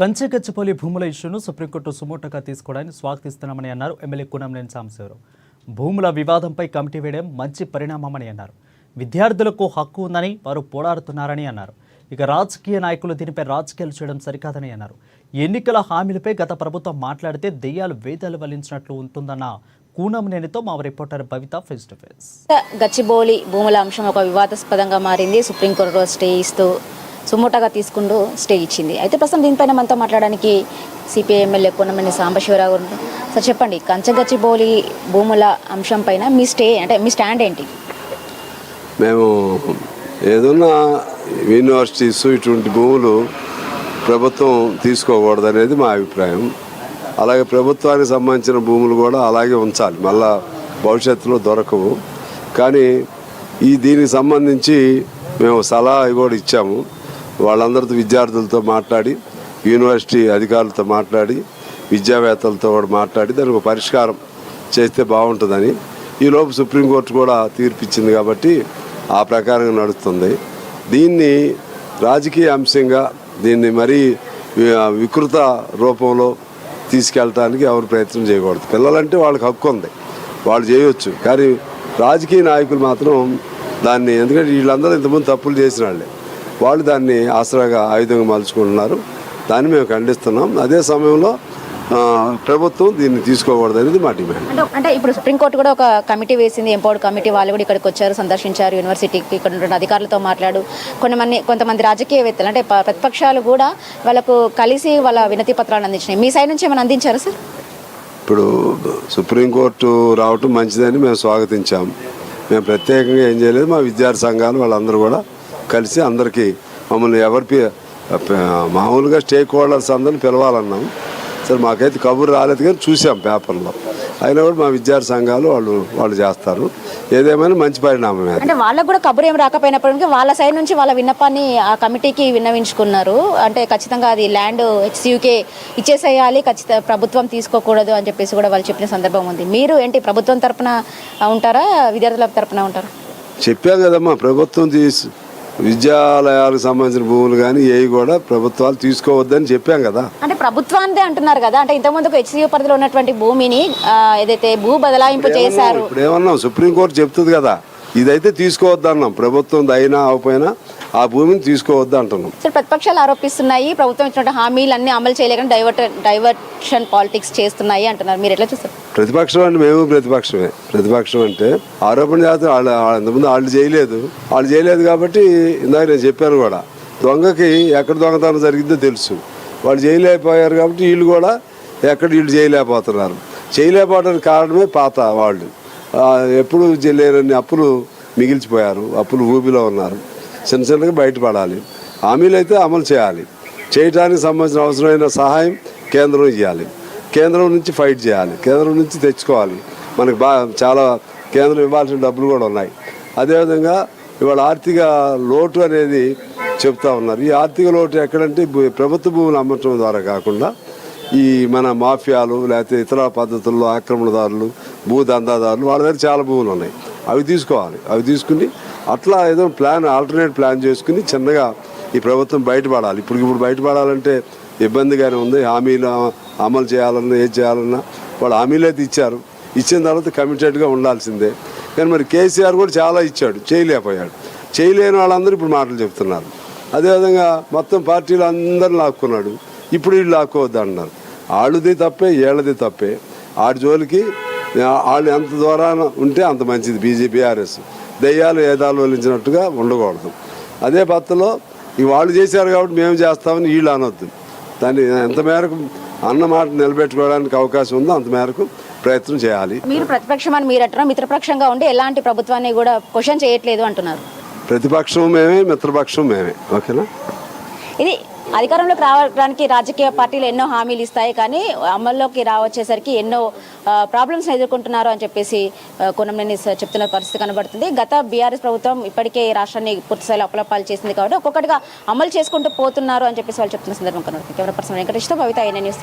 కంచెగచ్చిపల్లి భూముల ఇష్యూను సుప్రీంకోర్టు సుమోటోగా తీసుకోవడాన్ని స్వాగతిస్తున్నామని అన్నారు ఎమ్మెల్యే కూనంనేని సాంబశివరావు. భూముల వివాదంపై కమిటీ వేయడం మంచి పరిణామమని అన్నారు. విద్యార్థులకు హక్కు ఉందని వారు పోరాడుతున్నారని అన్నారు. ఇక రాజకీయ నాయకులు దీనిపై రాజకీయాలు చేయడం సరికాదని అన్నారు. ఎన్నికల హామీలపై గత ప్రభుత్వం మాట్లాడితే దెయ్యాలు వేదాలు వల్లించినట్లు ఉంటుందన్న కూనంనేనితో మా reporter Bhavitha face to face. Gachibowli భూముల అంశం ఒక వివాదాస్పదంగా మారింది. సుప్రీంకోర్టు స్టే ఇస్తూ సుమోటోగా తీసుకుంటూ స్టే ఇచ్చింది. అయితే ప్రస్తుతం దీనిపైన మనతో మాట్లాడడానికి సిపిఐ ఎమ్మెల్యే కూనంనేని సాంబశివరావు గారు. సార్ చెప్పండి, కంచెగచ్చిబౌలి భూముల అంశం పైన మీ స్టాండ్ ఏంటి? మేము ఏదన్నా యూనివర్సిటీస్ ఇటువంటి భూములు ప్రభుత్వం తీసుకోకూడదు అనేది మా అభిప్రాయం. అలాగే ప్రభుత్వానికి సంబంధించిన భూములు కూడా అలాగే ఉంచాలి, మళ్ళా భవిష్యత్తులో దొరకవు. కానీ దీనికి సంబంధించి మేము సలహా కూడా ఇచ్చాము. వాళ్ళందరితో విద్యార్థులతో మాట్లాడి, యూనివర్సిటీ అధికారులతో మాట్లాడి, విద్యావేత్తలతో కూడా మాట్లాడి దానికి పరిష్కారం చేస్తే బాగుంటుందని. ఈలోపు సుప్రీంకోర్టు కూడా తీర్పిచ్చింది కాబట్టి ఆ ప్రకారంగా నడుస్తుంది. దీన్ని రాజకీయ అంశంగా దీన్ని మరీ వికృత రూపంలో తీసుకెళ్ళటానికి ఎవరు ప్రయత్నం చేయకూడదు. పిల్లలంటే వాళ్ళకి హక్కు ఉంది, వాళ్ళు చేయవచ్చు. కానీ రాజకీయ నాయకులు మాత్రం దాన్ని, ఎందుకంటే వీళ్ళందరూ ఇంతకుముందు తప్పులు చేసిన వాళ్ళే, వాళ్ళు దాన్ని ఆసరాగా ఆయుధంగా మలుచుకుంటున్నారు. దాన్ని మేము ఖండిస్తున్నాం. అదే సమయంలో ప్రభుత్వం దీన్ని తీసుకోకూడదు అనేది మా డిమాండ్. అంటే ఇప్పుడు సుప్రీంకోర్టు కూడా ఒక కమిటీ వేసింది, ఎంపవర్డ్ కమిటీ. వాళ్ళు కూడా ఇక్కడికి వచ్చారు, సందర్శించారు యూనివర్సిటీకి, ఇక్కడ ఉన్న అధికారులతో మాట్లాడు. కొంతమంది రాజకీయవేత్తలు అంటే ప్రతిపక్షాలు కూడా వాళ్ళకు కలిసి వాళ్ళ వినతి పత్రాలు అందించినాయి. మీ సైడ్ నుంచి ఏమైనా అందించారా సార్? ఇప్పుడు సుప్రీంకోర్టు రావటం మంచిదని మేము స్వాగతించాం. మేము ప్రత్యేకంగా ఏం చేయలేదు. మా విద్యార్థి సంఘాలు వాళ్ళందరూ కూడా కలిసి అందరికీ మమ్మల్ని మామూలుగా స్టేక్ హోల్డర్స్ అందరిని పిలవాలన్నాం. సరే, మాకైతే కబురు రాలేదు కానీ చూసాం పేపర్లో. అయినా కూడా మా విద్యార్థి సంఘాలు వాళ్ళు చేస్తారు. ఏదేమైనా మంచి పరిణామమే. అంటే వాళ్ళకు కూడా కబురు ఏం రాకపోయినప్పటికీ వాళ్ళ సైడ్ నుంచి వాళ్ళ విన్నపాన్ని ఆ కమిటీకి విన్నవించుకున్నారు. అంటే ఖచ్చితంగా అది ల్యాండ్ హెచ్సియుకే ఇచ్చేసేయాలి, ఖచ్చితంగా ప్రభుత్వం తీసుకోకూడదు అని చెప్పేసి కూడా వాళ్ళు చెప్పిన సందర్భం ఉంది. మీరు ఏంటి, ప్రభుత్వం తరపున ఉంటారా, విద్యార్థుల తరపున ఉంటారా? చెప్పాం కదమ్మా, ప్రభుత్వం విద్యాలయాలకు సంబంధించిన భూములు కానీ ఏవి కూడా ప్రభుత్వాలు తీసుకోవద్దని చెప్పాం కదా. అంటే ప్రభుత్వాన్ని అంటున్నారు కదా. అంటే ఇంతకుముందు హెచ్సియు పరిధిలో ఉన్నటువంటి భూమిని ఏదైతే భూ బదలాయింపు చేశారు, ఇప్పుడు ఏమన్నాం, సుప్రీంకోర్టు చెప్తుంది కదా, ఇదైతే తీసుకోవద్దు అన్నాం. ప్రభుత్వం అయినా అవపోయినా ఆ భూమిని తీసుకోవద్దు అంటున్నాం. సార్, ప్రతిపక్షాలు ఆరోపిస్తున్నాయి ప్రభుత్వం ఇచ్చిన హామీలన్నీ అమలు చేయలేక డైవర్షన్ పాలిటిక్స్ చేస్తున్నాయి అంటున్నారు. మీరు ఎట్లా చూస్తారు? ప్రతిపక్షం అంటే మేము ప్రతిపక్షమే. ప్రతిపక్షం అంటే ఆరోపణ చేస్తే ఇంతకుముందు వాళ్ళు చేయలేదు కాబట్టి ఇందాక నేను చెప్పాను కూడా, దొంగకి ఎక్కడ దొంగతనం జరిగిందో తెలుసు. వాళ్ళు చేయలేకపోయారు కాబట్టి వీళ్ళు కూడా వీళ్ళు చేయలేకపోతున్నారు. చేయలేకపోవడానికి కారణమే పాత వాళ్ళు ఎప్పుడు లేరని అప్పులు మిగిల్చిపోయారు, అప్పులు ఊబిలో ఉన్నారు. చిన్నగా బయటపడాలి. హామీలు అయితే అమలు చేయాలి. చేయడానికి సంబంధించిన అవసరమైన సహాయం కేంద్రం ఇవ్వాలి, కేంద్రం నుంచి ఫైట్ చేయాలి, కేంద్రం నుంచి తెచ్చుకోవాలి. మనకు చాలా కేంద్రం ఇవ్వాల్సిన డబ్బులు కూడా ఉన్నాయి. అదేవిధంగా ఇవాళ ఆర్థిక లోటు అనేది చెప్తా ఉన్నారు. ఈ ఆర్థిక లోటు ఎక్కడంటే ప్రభుత్వ భూములు అమ్మటం ద్వారా కాకుండా మన మాఫియాలు లేకపోతే ఇతర పద్ధతుల్లో ఆక్రమణదారులు, భూదందాదారులు, వాళ్ళ దగ్గర చాలా భూములు ఉన్నాయి. అవి తీసుకోవాలి. అవి తీసుకుని అట్లా ఏదో ఆల్టర్నేట్ ప్లాన్ చేసుకుని చిన్నగా ఈ ప్రభుత్వం బయటపడాలి. ఇప్పుడు బయటపడాలంటే ఇబ్బందిగానే ఉంది. హామీలు అమలు చేయాలన్నా ఏది చేయాలన్నా వాళ్ళు హామీలు అయితే ఇచ్చారు. ఇచ్చిన తర్వాత కమిటెడ్గా ఉండాల్సిందే. కానీ మరి కేసీఆర్ కూడా చాలా ఇచ్చాడు, చేయలేకపోయాడు. చేయలేని వాళ్ళందరూ ఇప్పుడు మాటలు చెప్తున్నారు. అదేవిధంగా మొత్తం పార్టీలు అందరిని లాక్కున్నాడు. ఇప్పుడు వీళ్ళు లాక్కోవద్దు అంటున్నారు. వాళ్ళది తప్పే, వీళ్ళది తప్పే. ఆడి జోలికి వాళ్ళు ఎంత దూరాన ఉంటే అంత మంచిది. బీఆర్ఎస్ దయ్యాలు ఏదాలు వలించినట్టుగా ఉండకూడదు. అదే పద్ధతిలో వాళ్ళు చేశారు కాబట్టి మేము చేస్తామని వీళ్ళు అనొద్దు. దాన్ని ఎంత మేరకు అన్న మాట నిలబెట్టుకోవడానికి అవకాశం ఉందో అంత మేరకు ప్రయత్నం చేయాలి. మీరు ప్రతిపక్షం అని మీరు అంటున్నారు, మిత్రపక్షంగా ఉండి ఎలాంటి ప్రభుత్వాన్ని కూడా క్వశ్చన్ చేయట్లేదు అంటున్నారు. ప్రతిపక్షం మేమే, మిత్రపక్షం మేమే. ఓకేనా? ఇది అధికారంలోకి రావడానికి రాజకీయ పార్టీలు ఎన్నో హామీలు ఇస్తాయి, కానీ అమల్లోకి రావచ్చేసరికి ఎన్నో ప్రాబ్లమ్స్ ఎదుర్కొంటున్నారు అని చెప్పేసి కూనంనేని చెప్తున్న పరిస్థితి కనబడుతుంది. గత బీఆర్ఎస్ ప్రభుత్వం ఇప్పటికే రాష్ట్రాన్ని పూర్తిస్థాయిలో అప్పులపాలు చేసింది కాబట్టి ఒక్కొక్కటిగా అమలు చేసుకుంటూ పోతున్నారు అని చెప్పేసి వాళ్ళు చెప్తున్న సందర్భం కనబడుతుంది. కెమెరా పర్సన్ వెంకటేష్తో భవిత, INN న్యూస్.